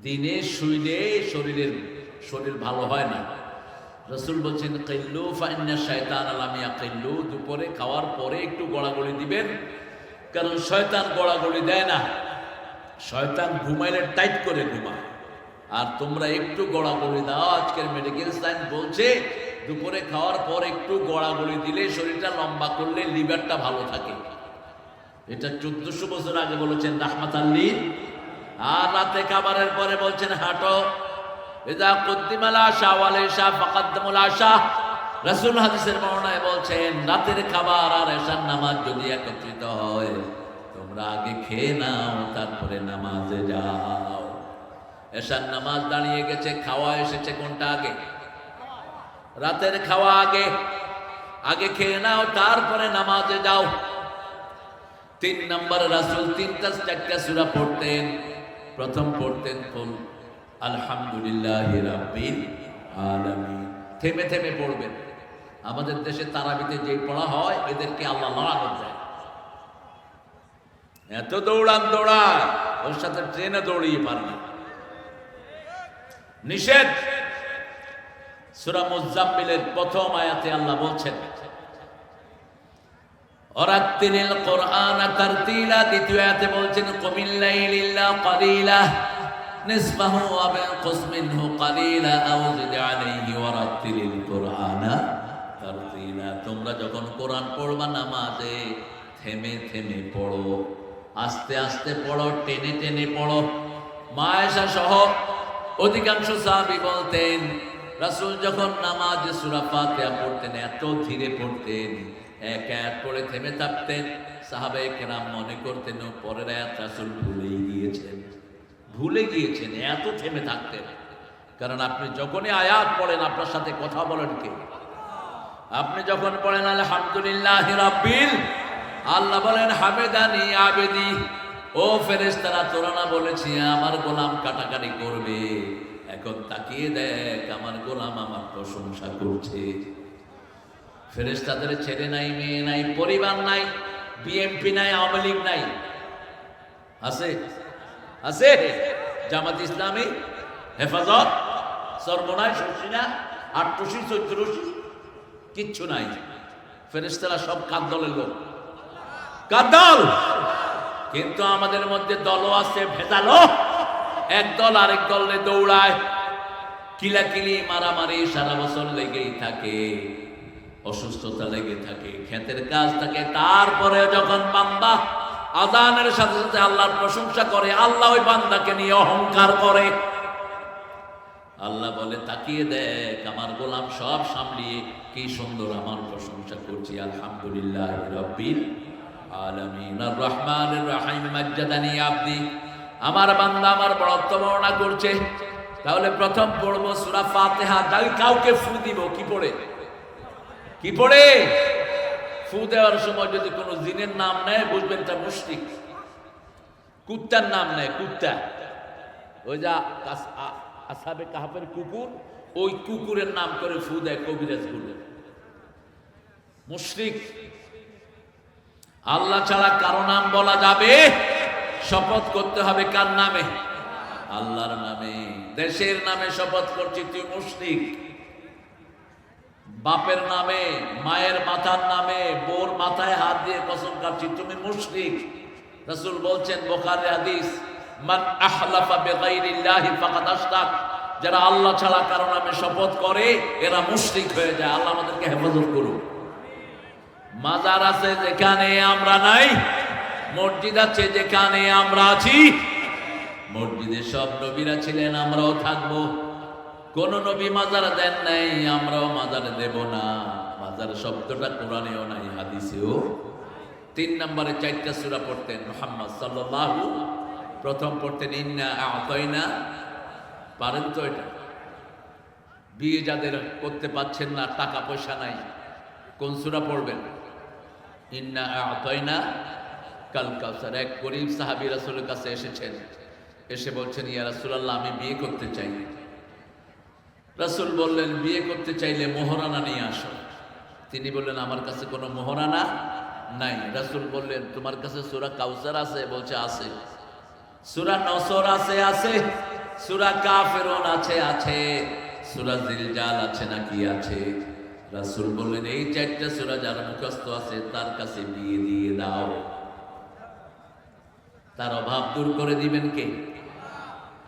দিনে শুইলে শরীর ভালো হয় না। রাসূল বলছেন কিল্লু ফাইন্না শায়তান লাম ইয়াকিল্লু, দুপুরে খাওয়ার পরে একটু গড়াগড়ি দিবেন, কারণ শয়তান গড়াগড়ি দেয় না। শয়তান ঘুমাইলে টাইট করে ঘুমায়, আর তোমরা একটু গড়াগড়ি দাও। আজকের মেডিকেল সায়েন্স বলছে দুপুরে খাওয়ার পর একটু গড়াগড়ি দিলে শরীরটা লম্বা করলে লিভারটা ভালো থাকে। এটা 1400 বছর আগে বলেছেন রাহমাতাল লিল। আর রাতে খাবারের পরে বলছেন হাঁটো। ইযা কুদ্দিমাল আশা ওয়াল ইশা ফাকাদ্দিমুল আশা। রাসূল হাদিসের বর্ণনায় বলছেন রাতের খাবার আর এশার নামাজ যদি একত্রিত হয়, তোমরা আগে খেয়ে নাও, তারপরে নামাজে যাও। এশার নামাজ দাঁড়িয়ে গেছে, খাওয়া এসেছে কোনটা আগে? রাতের খাওয়া আগে। আগে খেয়ে নাও, তারপরে নামাজে যাও। 3 নম্বর রাসূল 3-4টা সূরা পড়তেন। প্রথম পড়তেন কুল আলহামদুলিল্লাহি রাব্বিল আলামিন। থেমে থেমে পড়বেন। আমাদের দেশে তারাবিতে যেই পড়া হয় এদেরকে আল্লাহ লানত দেয়। এত দৌড়ায়, ওর সাথে ট্রেনে দৌড়িয়ে পারে না। নিষেধ। সূরা মুজাম্মিলের প্রথম আয়াতে আল্লাহ বলছেন ওয়ারাত্তিলিল কুরআনা তারতিলা। দ্বিতীয় আয়াতে বলছেন কুমিল লাইলি ইল্লা কালিলা নিসফাহু ওয়া বিনকুস মিনহু কালিলা আও জিদ আলাইহি ওয়ারাত্তিলিল কুরআনা তারতিলা। তোমরা যখন কোরআন পড়বা নামাজে থেমে থেমে পড়ো, আস্তে আস্তে পড়ো, টেনে টেনে পড়ো। মা আয়েশা সহ অধিকাংশ সাহাবী বলতেন রাসূল যখন নামাজে সূরা ফাতিহা পড়তেন এত ধীরে পড়তেন, এক আয়াত পড়ে থেমে থাকতেন। সাহাবায়ে কেরাম মনে করতেন পরের আয়াত রাসূল ভুলে গিয়েছেন, এত থেমে থাকতেন। কারণ আপনি যখনই আয়াত পড়েন আপনার সাথে কথা বলেন কে? আপনি যখন পড়েন আলহামদুলিল্লাহি রাব্বিল, আল্লাহ বলেন হামেদানি আবেদি। ও ফেরেশতারা, তোরা না বলেছি আমার গোলাম কাটাকাটি করবে? এখন তাকিয়ে দেখ আমার গোলাম আমার প্রশংসা করছে। ফেরেশতাদের ছেলে নাই, মেয়ে নাই, পরিবার নাই, বিএমপি নাই, আওয়ামী লীগ নাই, আছে? আছে জামাত ইসলামী, হেফাজত, সর্বনাশ, শর্ষিনা, আট্টশি, চৈত্রশি, কিচ্ছু নাই। ফেরেশতারা সব কার দলের লোক? কার দল? কিন্তু আমাদের মধ্যে দলও আছে ভেজালো। এক দল আরেক দলে দৌড়ায়, কিলাকিলি মারামারি সারা বছর লেগেই থাকে, অসুস্থতা লেগে থাকে, ক্ষেতের কাজ থাকে। তারপরে যখন বান্দা আযানের সাথে সাথে আল্লাহর প্রশংসা করে, আল্লাহ ওই বান্দাকে নিয়ে অহংকার করে। আল্লাহ বলে তাকিয়ে দেখ আমার গোলাম সব সামলিয়ে কি সুন্দর আমার প্রশংসা করছি। আলহামদুলিল্লাহি রাব্বিল আলামিন আর রহমানির রহিম মাজ্জাদানি আবদি। আমার বান্দা আমার বড়ত্ব বর্ণনা করছে। তাহলে প্রথম পড়বো সূরা ফাতিহা। কাউকে ফু দিব কি পড়ে? কি পড়ে? ফু দেওয়ার সময় যদি কোনো জিনের নাম নেয় বুঝবেন তা মুশরিক। কুত্তার নাম নেয়, কুত্তা, ওই যা আসহাবে কাহফের কুকুর, ওই কুকুরের নাম করে ফু দেয় কবিরাজ গুলো, মুশরিক। আল্লাহ ছাড়া কারো নাম বলা যাবে? শপথ করতে হবে কার নামে? আল্লাহর নামে। দেশের নামে শপথ করছি, তুই মুশরিক। বাপের নামে, মায়ের মাথার নামে, বোর মাথায় হাত দিয়ে কসম কাটছি, তুমি মুশরিক। রাসূল বলছেন বুখারী হাদিস, মান আহলাফা বিগাইরিল্লাহি ফাকাদ আশরাক। যারা আল্লাহ ছাড়া কারো নামে শপথ করে এরা মুশরিক হয়ে যায়। আল্লাহ আমাদেরকে হেফাজত করুন। মাজার আছে যেখানে আমরা নাই, মসজিদ আছে যেখানে আমরা আছি। মসজিদে সব নবীরা ছিলেন, আমরাও থাকবো। কোন নবী মাজার দেন নাই, আমরাও মাজার দেব না। মাজার শব্দটা কোরআনেও নাই, হাদিসেও। 3 নম্বরে 4টা সূরা পড়তেন মুহাম্মদ সাল্লাল্লাহু। প্রথম পড়তেন ইন্না আ'তাইনা। পারেন তো এটা? বিয়ে যাদের করতে পারছেন না, টাকা পয়সা নাই, কোন সূরা পড়বেন? ইন্না আ'তাইনা কাল কাউসার। এক গরীব সাহাবী রাসূলের কাছে এসেছেন, এসে বলছেন ইয়া রাসূলুল্লাহ আমি বিয়ে করতে চাই। রাসূল বললেন বিয়ে করতে চাইলে মোহরানা নিয়ে আসো। তিনি বললেন আমার কাছে কোনো মোহরানা নাই। রাসূল বললেন তোমার কাছে সূরা কাউসার আছে? বলছে আছে। সূরা নসর আছে? আছে। সূরা কাফিরুন আছে সূরা জিলজাল আছে নাকি আছে। রাসূল বললেন এই চারটা সূরা যার মুখস্থ আছে তার কাছে বিয়ে দিয়ে দাও, তার অভাব দূর করে দিবেন কে?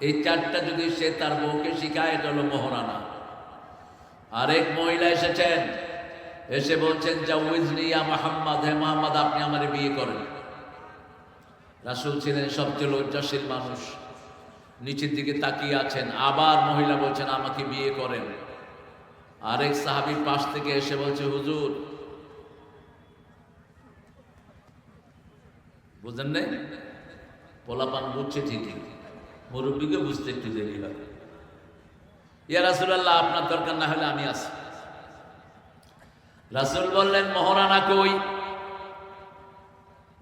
এই চারটা যদি সে তার বউকে শিখায় এটা হলো মহারানা। আরেক মহিলা এসেছেন, এসে বলছেন জাউইজনি ইয়া মুহাম্মদ, হে মুহাম্মদ আপনি আমারে বিয়ে করেন। রাসূল ছিলেন সবচেয়ে লজ্জাশীল মানুষ, নিচের দিকে তাকিয়ে আছেন। আবার মহিলা বলছেন আমাকে বিয়ে করেন। আরেক সাহাবী পাশ থেকে এসে বলছে হুজুর, বুঝেন নাই? পোলাপান বুঝছে ঠিকই, মুরব্বীকে বুঝতে একটু দেরি হয়। ইয়া রাসূলুল্লাহ আপনার দরকার না হলে আমি আছি। রাসূল বললেন মহারানা কই?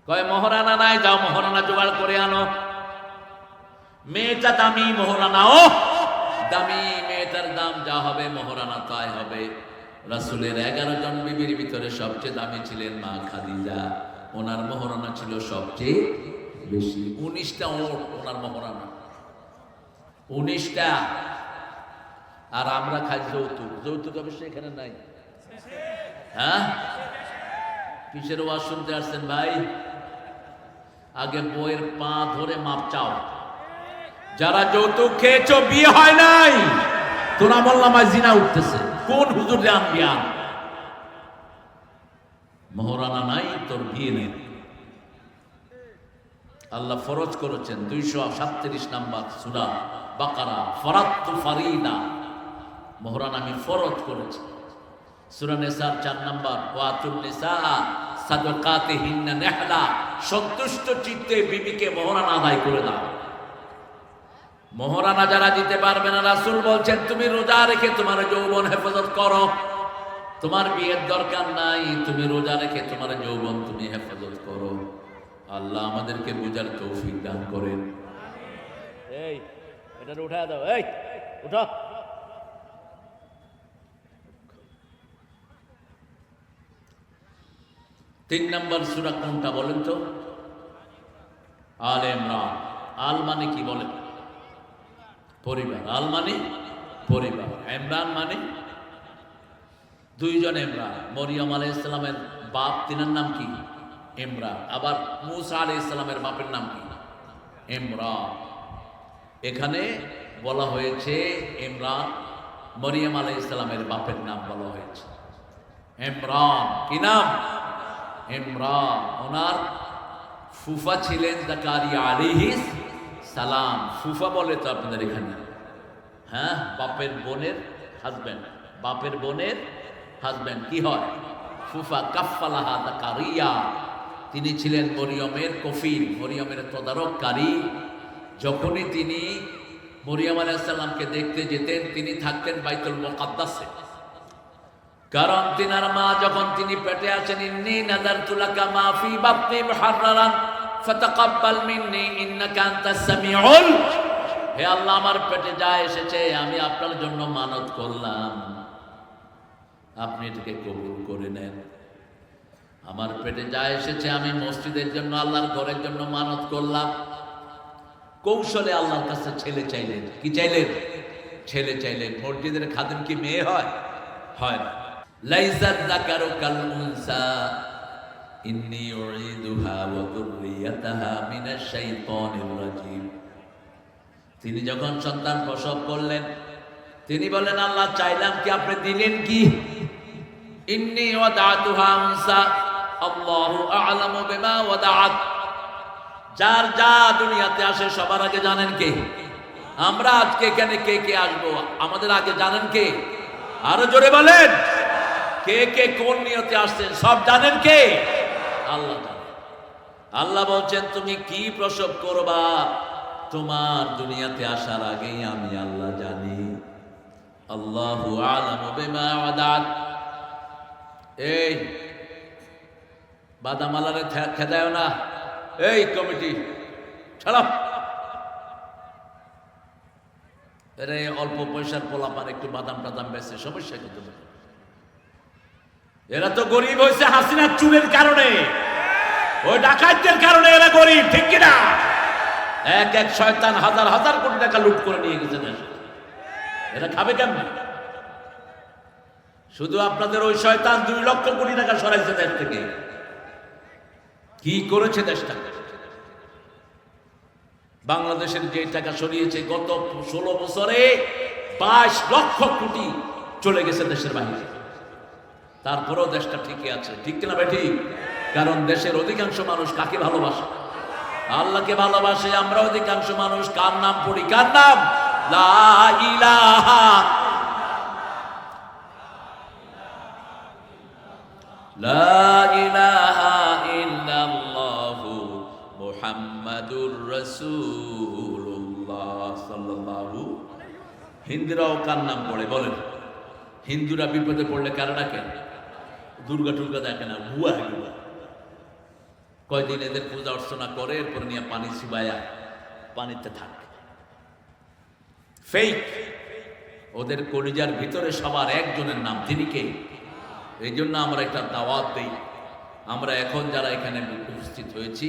কয় মহারানা নাই, যাও মহারানা জোগাড় করে আনো। মেয়েটা দামি, মহারানা ও দামি, মেয়েটার দাম যা হবে মহারানা তাই হবে। রাসূলের 11 জন বিবির ভিতরে সবচেয়ে দামি ছিলেন মা খাদিজা, ওনার মহারানা ছিল সবচেয়ে বেশি। 19টা ওট ওনার মহারানা, 19টা। আর আমরা খাই যৌতুক। যৌতুক অবশ্য এখানে নাই। হ্যাঁ, কিসের ওয়াজ শুনতে আসছেন ভাই? আগে বইয়ের পা ধরে মাপ চাও। যারা যৌতুক খেয়েছো বিয়ে হয় নাই, তোরা বললাম জিনা উঠতেছে, কোন হুজুর জান বিয়ান? মহারানা নাই, তোর বিয়ে নেই। আল্লাহ ফরজ করেছেন 237 নম্বর সূরা বাকারা, ফরাদতু ফারিদা, মহারানা আমি ফরজ করেছি। সূরা নিসার 4 নম্বর, ওয়াতুন নিসা সাদাকাতিহিন্না নিহলা, সন্তুষ্ট চিত্তে বিবিকে মহারানা আদায় করে দাও। মহারানা যারা দিতে পারবে না, রাসূল বলছেন তুমি রোজা রেখে তোমার যৌবন হেফাজত করো। তোমার বিয়ের দরকার নাই, তুমি রোজা রেখে তোমার যৌবন তুমি হেফাজত করো। আল্লাহ আমাদেরকে বুঝার তৌফিক দান করেন। এই এটা উঠা দাও, এই উঠো। তিন নম্বর সূরা কোনটা বলেন তো? আলে ইমরান। আল মানে কি বলেন? পরিবার। আল মানে পরিবার, ইমরান মানে দুইজন ইমরান। মরিয়ম আলাইহিস সালামের বাপ, তিনার নাম কি? ইমরান। আবার মূসা আলাইহিস সালামের বাপের নাম কি? ইমরান। এখানে বলা হয়েছে ইমরান, মরিয়ম আলাইহিস সালামের বাপের নাম বলা হয়েছে ইমরান। কি নাম? ইমরান। ওনার ফুফা ছিলেন জাকারিয়া আলাইহিস সালাম। ফুফা বলে তো আপনাদের এখানে? হ্যাঁ, বাপের বোনের হাজবেন্ড, বাপের বোনের হাজবেন্ড কি হয়? ফুফা। কাফফালাহা জাকারিয়া, তিনি ছিলেন মরিয়মের কফিল, মরিয়মের তদারককারী। যখনই তিনি মরিয়ম আলাইহিস সালামকে দেখতে যেতেন, তিনি থাকতেন বাইতুল মুকাদ্দাসে। কারণ তিনার মা যখন তিনি পেটে আছেন, ইন্নী নাযারতু লাকা মা ফি বাতনি মুহাররারান ফাতাকাব্বাল মিন্নী ইন্নাকা আনতাস সামিউল। হে আল্লাহ, আমার পেটে যা এসেছে আমি আপনার জন্য মানত করলাম, আপনি এটাকে কবুল করে নেন। আমার পেটে যা এসেছে আমি মসজিদের জন্য, আল্লাহর ঘরের জন্য মানত করলাম। কৌশলে আল্লাহর কাছে ছেলে চাইলেন। কি চাইলেন? ছেলে চাইলেন। মসজিদের খাদেম কি মেয়ে হয়? হয় না। লাইসা যাকারু কাল উনসা ইন্নী উঈদুহা ওয়া যুররিয়াতাহা মিনাশ শাইতানির রাজীম। তিনি যখন সন্তান প্রসব করলেন, তিনি বলেন আল্লাহ চাইলাম কি, আপনি দিলেন কি? ইন্নী ওয়াদাতুহা উনসা আল্লাহু আ'লামু বিমা ওয়াদাআত। যার যা দুনিয়াতে আসে সবার আগে জানেন কে? আমরা আজকে এখানে কে কে আসবো আমাদের আগে জানেন কে? আরো জোরে বলেন, কে কে কোন নিয়তে আসছেন সব জানেন কে? আল্লাহ জানেন। আল্লাহ বলছেন তুমি কি প্রসব করবা তোমার দুনিয়াতে আসার আগেই আমি আল্লাহ জানি। আল্লাহু আ'লামু বিমা ওয়াদাআত। এই বাদামালারে খেদায়ও না, এই কমিটি ছাড়া। এরে অল্প পয়সার পোলাপান একটু বাদাম টাদাম বেচে সমস্যা কিন্তু, এরা তো গরিব হয়েছে হাসিনার চুলের কারণে, ওই ডাকাতদের কারণে এরা গরিব, ঠিক কিনা? এক এক শয়তান হাজার হাজার কোটি টাকা লুট করে নিয়ে গেছে দেশ। এরা খাবে কেমন? শুধু আপনাদের ওই শয়তান 2 লক্ষ কোটি টাকা সরাইছে দেশ থেকে। কি করেছে দেশটা? বাংলাদেশের যে টাকা সরিয়েছে গত 16 বছরে 22 লক্ষ কোটি চলে গেছে দেশের বাইরে। তারপরেও দেশটা ঠিকই আছে, ঠিক কিনা ভাই? ঠিক। কারণ দেশের অধিকাংশ মানুষ কাকে ভালোবাসে? আল্লাহকে ভালোবাসে। আমরা অধিকাংশ মানুষ কার নাম পড়ি? কার নাম? লা ইলাহা লা ইলাহা ইল্লাল্লাহু মুহাম্মাদুর রাসূলুল্লাহ সাল্লাল্লাহু। হিন্দুরাও কার নাম পড়ে বলেন? হিন্দুরা বিপদে পড়লে কারা ডাকে? দুর্গা টুর্গা দেখে না, ভুয়া এগুলো। কয়দিন এদের পূজা অর্চনা করে, এরপর নিয়ে পানি চুবায়া পানিতে থাকে। ফেক। ওদের কলিজার ভিতরে সবার একজনের নাম, তিনি কে? এই জন্য আমরা একটা দাওয়াত দেই। আমরা এখন যারা এখানে উপস্থিত হয়েছি,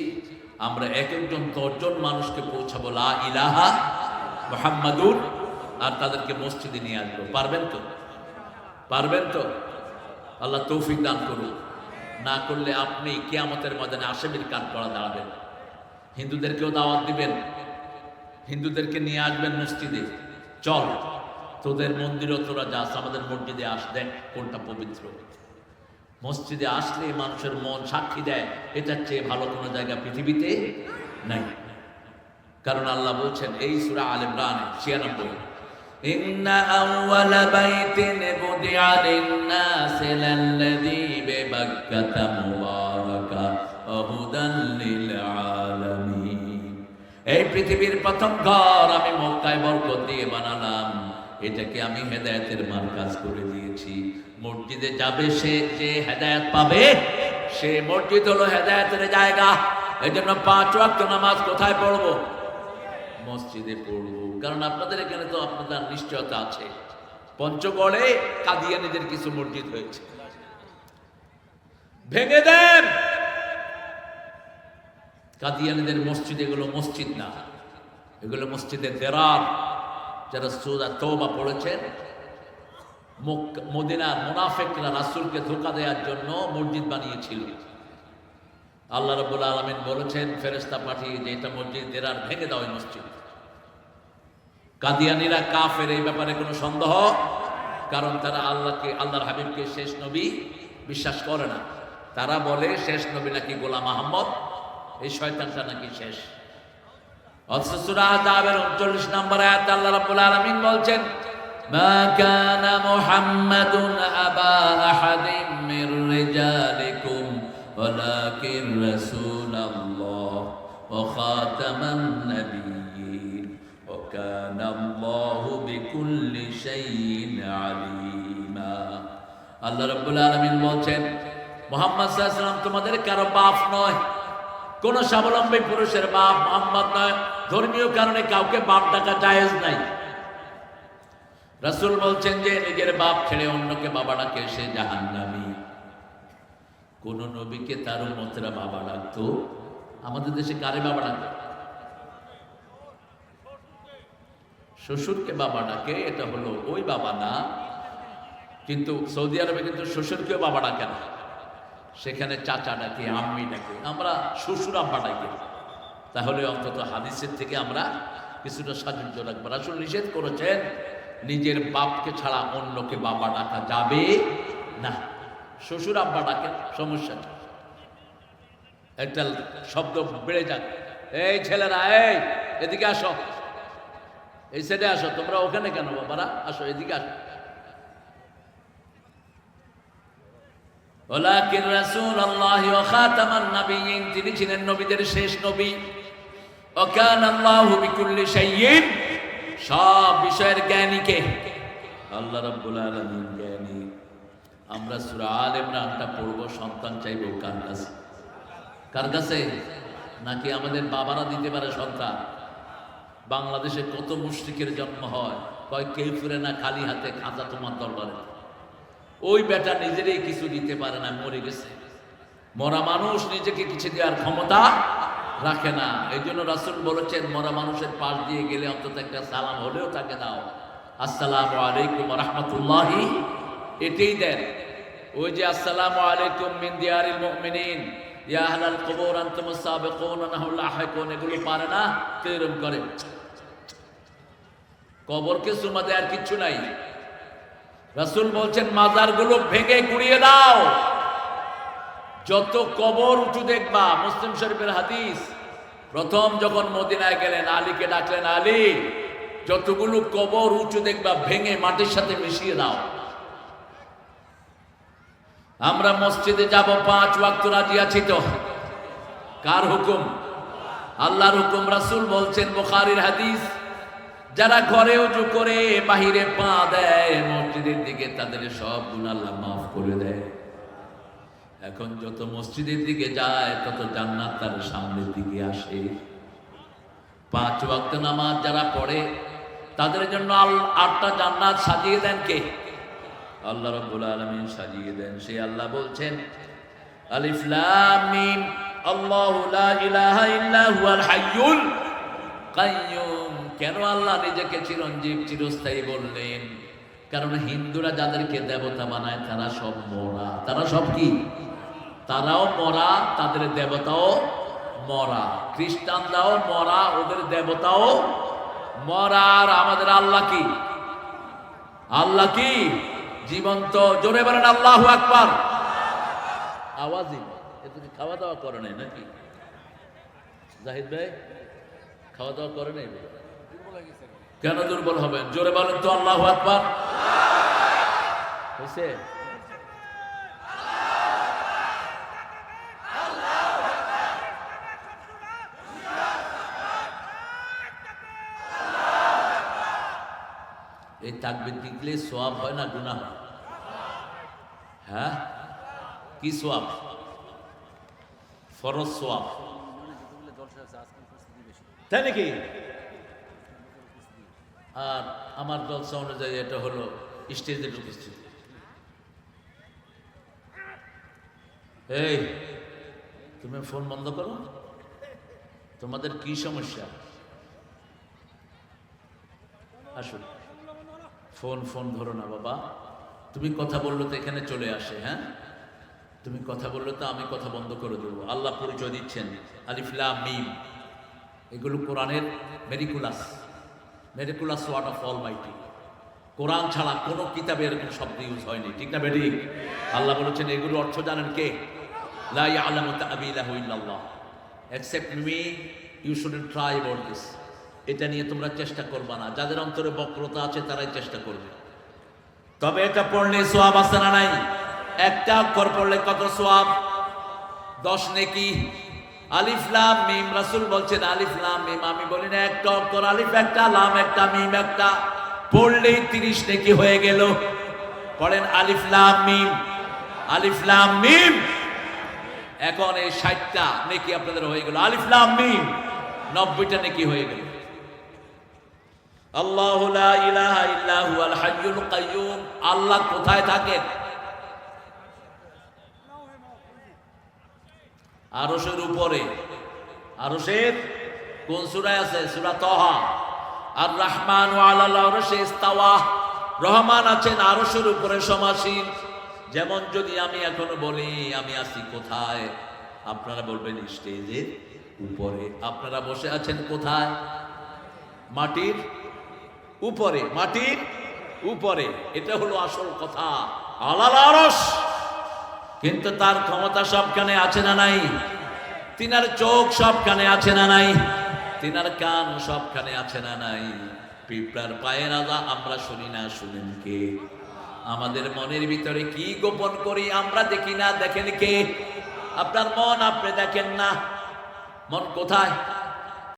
আমরা এক একজন 10 জন মানুষকে পৌঁছাবো লা ইলাহা মুহাম্মাদুর, আর তাদেরকে মসজিদে নিয়ে আসবো। পারবেন তো? পারবেন তো? আল্লাহ তৌফিক দান করুন। না করলে আপনি কিয়ামতের ময়দানে আসামির কাঠ করা দাঁড়াবেন। হিন্দুদেরকেও দাওয়াত দিবেন, হিন্দুদেরকে নিয়ে আসবেন মসজিদে। চল তোদের মন্দিরও তোরা যাস, আমাদের মসজিদে আস, দেখ কোনটা পবিত্র। মসজিদে আসলে মানুষের মন সাক্ষী দেয় এটার চেয়ে ভালো কোনো জায়গা পৃথিবীতে নাই। কারণ আল্লাহ বলছেন এই সূরা আল ইমরানে 96, ইন্না আউওয়ালা বাইতিন বুদিআ লিন-নাসি লাল্লাযী বিবাক্কাতা মুবারাকা ওয়া হুদাল লিল আলামিন। এই পৃথিবীর প্রথম ঘর আমি মক্কায় বরকত দিয়ে বানালাম, এটাকে আমি হেদায়েতের মার্কাজ করে দিয়েছি। মসজিদে যাবে সে, যে হেদায়েত পাবে, সে মসজিদ হলো হেদায়েতের জায়গা। এই জন্য 5 ওয়াক্ত নামাজ কোথায় পড়বো? মসজিদে পড়বো। কারণ আপনাদের এখানে তো আপনাদের নিশ্চয়তা আছে, পঞ্চগড়ে কাদিয়ানীদের কিছু মসজিদ হয়েছে, ভেঙে দেন। কাদিয়ানীদের মসজিদ, এগুলো মসজিদ না, এগুলো মসজিদে দেরার। যারা সূরা তওবা পড়েছেন, মদিনার মুনাফিকরা রাসূলকে ধোঁকা দেওয়ার জন্য মসজিদ বানিয়েছিল। আল্লাহ রাব্বুল আলামিন বলেছেন ফেরেশতা পাঠিয়ে যে এটা মসজিদ দেরার, ভেঙে দাও এই মসজিদ। কাদিয়ানীরা কাফের, এই ব্যাপারে কোনো সন্দেহ, কারণ তারা আল্লাহকে, আল্লাহর হাবিবকে শেষ নবী বিশ্বাস করে না। তারা বলে শেষ নবী নাকি গোলাম মুহাম্মদ, এই শয়তানটা নাকি শেষ। অথচ সূরা আহজাবের 39 নম্বর আয়াতে আল্লাহ রাব্বুল আলামিন বলছেন, মা কানা মুহাম্মাদুন আবা আহাদিম মির রিজালিকুম ওয়ালাকিন রাসূলুল্লাহ ওয়া খাতামান নাবিয়্যিন ওয়া কানা আল্লাহু বিকুল্লি শাইইন আলিমা। আল্লাহ রাব্বুল আলামিন বলছেন মুহাম্মদ সাল্লাল্লাহু আলাইহি ওয়াসাল্লাম তোমাদের কারো বাপ নয়, কোন স্বাবলম্বী পুরুষের বাপ মুহাম্মদ নয়। ধর্মীয় কারণে কাউকে বাপ ডাকা জায়েজ নাই। রাসূল বলছেন যে নিজের বাপ ছেড়ে অন্যকে বাবা ডাকে সে জাহান্নামী। কোন নবীকে তার উম্মতেরা বাবা ডাকতো? আমাদের দেশে কারে বাবা ডাকে? শ্বশুরকে বাবা ডাকে, এটা হলো ওই বাবা না। কিন্তু সৌদি আরবে কিন্তু শ্বশুরকেও বাবা ডাকে না, সেখানে চাচা ডাকে, আম্মি ডাকে। আমরা শ্বশুর আব্বা ডাকি। তাহলে অন্তত হাদিসের থেকে আমরা কিছুটা সাহায্য রাখবো। রাসূল নিষেধ করেছেন নিজের বাপকে ছাড়া অন্যকে বাবা ডাকা যাবে না। শ্বশুর আব্বা ডাকে, সমস্যা নেই, একটা শব্দ বেড়ে যাক। এই ছেলেরা, এই এদিকে আসো, এই সাইডে আসো। তোমরা ওখানে কেন বাবারা? আসো, এদিকে আসো। ওয়ালাকিন রাসূলুল্লাহ ওয়া খাতামান নাবিয়্যিন, তিনি ছিলেন নবীদের শেষ নবী। ওয়া কানা আল্লাহু বিকুল্লি শাইইন, সব বিষয়ের জ্ঞানী কে? আল্লাহ রাব্বুল আলামিন জ্ঞানী। আমরা সূরা আল ইমরানটা পড়ব, সন্তান চাইব কার কাছে? কার কাছে? নাকি আমাদের বাবারা দিতে পারে সন্তান? বাংলাদেশে কত মুশরিকের জন্ম হয়, কয় কেউ ফিরে না খালি হাতে, খাঁচা তোমার দরবারে। ওই বেটা নিজেরই কিছু দিতে পারে না, মরে গেছে। মরা মানুষ নিজেকে কিছু দেওয়ার ক্ষমতা রাখে না। এই জন্য রাসূল বলেছেন, মরা মানুষের পাশ দিয়ে গেলে অন্তত একটা সালাম হলেও তাকে দাও, আসসালামু আলাইকুম ওয়া রাহমাতুল্লাহি, এটাই দেন। ওই যে আসসালামু আলাইকুম মিন দিয়ারিল মুমিনিন ইয়া আহলাল কুবুর আনতুমুস সাবিকুন ওয়া নাহনু লাহিকুন, এগুলো পারে না, তো এরকম করে। কবরকে চুমা দেওয়ার কিচ্ছু নাই। রাসূল বলছেন মাজারগুলো ভেঙে গুড়িয়ে দাও। যত কবর উঁচু দেখবা, মুসলিম শরীফের হাদিস, প্রথম যখন মদিনায় গেলেন আলীকে ডাকলেন, আলী যতগুলো কবর উঁচু দেখবা ভেঙে মাটির সাথে মিশিয়ে দাও। আমরা মসজিদে যাব 5 ওয়াক্ত রাজি আছি তো? কার হুকুম? আল্লাহর হুকুম। রাসূল বলছেন বুখারীর হাদিস, যারা ঘরে উজু করে বাহিরে পা দেয় মসজিদের দিকে, তাদের সব গুনাহ আল্লাহ মাফ করে দেয়। এখন যত মসজিদের দিকে যায় তত জান্নাত তার সামনের দিকে আসে। 5 ওয়াক্ত নামাজ যারা পড়ে তাদের জন্য 8টা জান্নাত সাজিয়ে দেন কে? আল্লাহ রাব্বুল আলামিন সাজিয়ে দেন। সেই আল্লাহ বলছেন আলিফ লাম মিম আল্লাহু লা ইলাহা ইল্লা হুয়াল হাইয়ুল কাইয়্যুম। কেন আল্লাহ নিজেকে চিরঞ্জীব চিরস্থায়ী বললেন? কারণ হিন্দুরা যাদেরকে দেবতা বানায় তারা সব মরা। তারা সব কি? তারাও মরা, তাদের দেবতাও মরা। খ্রিস্টানরাও মরা, ওদের দেবতাও মরা। আর আমাদের আল্লাহ কি? আল্লাহ কি? জীবন্ত। জোরে বলেন আল্লাহু আকবার। আওয়াজই এদিকে। খাওয়া দাওয়া করে নাই নাকি জাহিদ ভাই? খাওয়া দাওয়া করে নাই? কেন দুর্বল হবেন? জোরে বলেন তো আল্লাহু আকবার। হয়েছে? এই তাকবীর দিলে সওয়াব হয় না গুনাহ হয়? হ্যাঁ, কি সওয়াব? ফরজ সওয়াব, তাই নাকি? আর আমার জলসা অনুযায়ী এটা হলো স্টেজের উপস্থিতি। এই তুমি ফোন বন্ধ করো। তোমাদের কি সমস্যা? আসুন, ফোন ধরো না বাবা। তুমি কথা বললো তো এখানে চলে আসে। হ্যাঁ, তুমি কথা বললো তো আমি কথা বন্ধ করে দেবো। আল্লাহ পরিচয় দিচ্ছেন আলিফ লাম মিম, এগুলো কোরআনের মেরিকুলাস ওয়ার্ড অফ অলমাইটি। কোরআন ছাড়া কোনো কিতাবে এরকম শব্দ ইউজ হয়নি, ঠিক না বেঠিক? আল্লাহ বলেছেন এগুলো অর্থ জানেন কে? লা ইয়ালামু তা'বীলাহু ইল্লাল্লাহ, except me you shouldn't try about this. এটা নিয়ে তোমরা চেষ্টা করবা না। যাদের অন্তরে বক্রতা আছে তারাই চেষ্টা করবে। তবে এটা পড়লে সওয়াব আছে না নাই? একটা অক্ষর পড়লে কত সওয়াব? 10 নেকি। আলিফ লাম মিম, রাসূল বলছেন আলিফ লাম মিম। আমি বলি না একটা অক্ষর, আলিফ একটা, লাম একটা, মিম একটা, পড়লেই 30 নেকি হয়ে গেল। পড়েন আলিফ লাম মিম, আলিফ লাম মিম। এখন এই 60টা নেকি আপনাদের হয়ে গেল। আলিফ লাম মিম 90টা নেকি হয়ে গেল। আল্লাহু লা ইলাহা ইল্লা হুয়াল হাইয়ুল কাইয়্যুম। আল্লাহ কোথায় থাকেন? আরশের উপরে। আরশের কোন সূরায় আছে? সূরা তাহা। আর রহমানু আলাল আরশি ইস্তাওয়া। রহমান আছেন আরশের উপরে সমাসীন। যেমন যদি আমি এখনো বলি আমি আছি কোথায়, আপনারা বলবেন স্টেজের উপরে। আপনারা বসে আছেন কোথায়? মাটির উপরে। মাটির উপরে, এটা হলো আসল কথা। আলাল আরশ। কিন্তু তার ক্ষমতা সবখানে আছে না নাই? তিনার চোখ সবখানে আছে না নাই? তিনার কান সবখানে আছে না নাই? পিঁপড়ার পায়ের আওয়াজ আমরা শুনি না, শুনেন কে? আমাদের মনের ভিতরে কি গোপন করি আমরা দেখি না, দেখেন কে? আপনার মন আপনি দেখেন না। মন কোথায়?